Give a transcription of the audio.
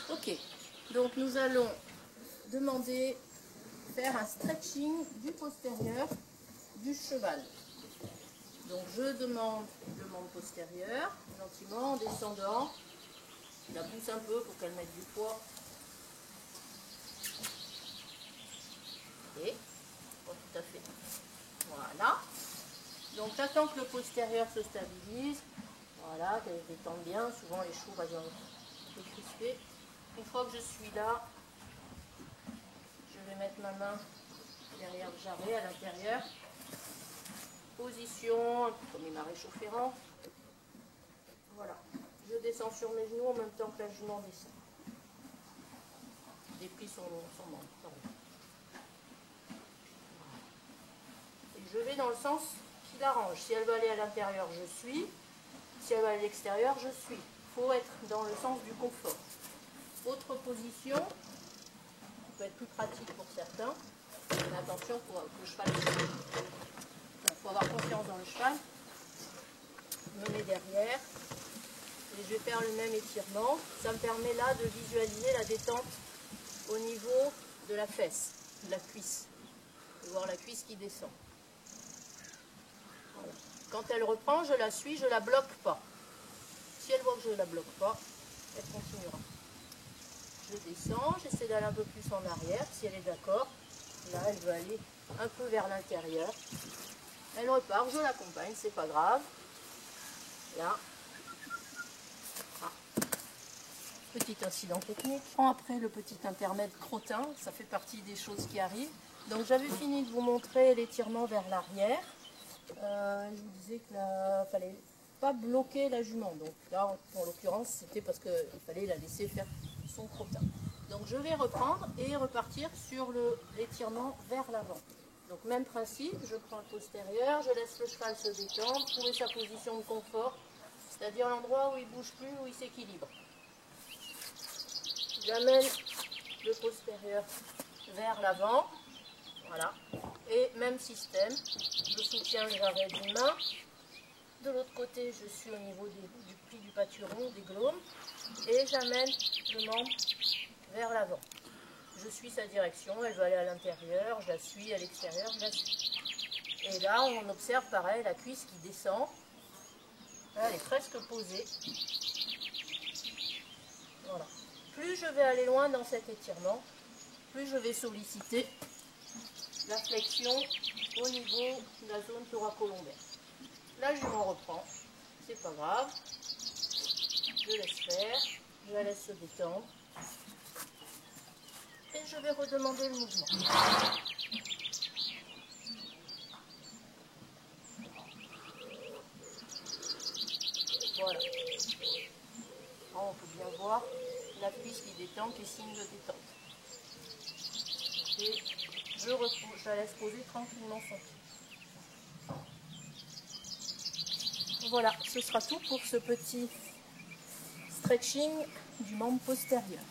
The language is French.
Ok, donc nous allons demander faire un stretching du postérieur du cheval. Donc je demande le membre postérieur, gentiment en descendant. Je la pousse un peu pour qu'elle mette du poids. Et pas tout à fait. Voilà. Donc j'attends que le postérieur se stabilise. Voilà, qu'elle se détende bien. Souvent les chevaux vont un peu crisper. Une fois que je suis là, je vais mettre ma main derrière le jarret à l'intérieur. Position, comme les maréchaux ferrants. Voilà. Je descends sur mes genoux en même temps que la jument descend. Déplie son membre. Et je vais dans le sens qui l'arrange. Si elle veut aller à l'intérieur, je suis. Si elle va à l'extérieur, je suis. Il faut être dans le sens du confort. Autre position, qui peut être plus pratique pour certains. Mais attention pour que le cheval. Il faut avoir confiance dans le cheval. Je me mets derrière. Et je vais faire le même étirement. Ça me permet là de visualiser la détente au niveau de la fesse, de la cuisse. De voir la cuisse qui descend. Voilà. Quand elle reprend, je la suis, je ne la bloque pas. Si elle voit que je ne la bloque pas, elle continuera. Je descends, j'essaie d'aller un peu plus en arrière, si elle est d'accord. Là, elle veut aller un peu vers l'intérieur. Elle repart, je l'accompagne, c'est pas grave. Là. Ah. Petit incident technique. Après le petit intermède crottin, ça fait partie des choses qui arrivent. Donc j'avais fini de vous montrer l'étirement vers l'arrière. Je vous disais qu'il ne fallait pas bloquer la jument. Donc là, en l'occurrence, c'était parce qu'il fallait la laisser faire son crottin. Donc je vais reprendre et repartir sur l'étirement vers l'avant. Donc même principe, je prends le postérieur, je laisse le cheval se détendre, trouver sa position de confort, c'est-à-dire l'endroit où il ne bouge plus, où il s'équilibre. J'amène le postérieur vers l'avant, voilà, et même système, je soutiens le jarret d'une main, de l'autre côté je suis au niveau du pli du pâturon, des glaumes, et j'amène le membre vers l'avant. Je suis sa direction, elle va aller à l'intérieur, je la suis, à l'extérieur, je la suis. Et là on observe pareil la cuisse qui descend, elle est presque posée, voilà. Plus je vais aller loin dans cet étirement, plus je vais solliciter la flexion au niveau de la zone thoracolombaire. Là, je m'en reprends, c'est pas grave. Je laisse faire, je la laisse se détendre. Et je vais redemander le mouvement. Voilà. On peut bien voir la cuisse qui détend, qui signe de détente. Et je la laisse poser tranquillement son pied. Voilà, ce sera tout pour ce petit stretching du membre postérieur.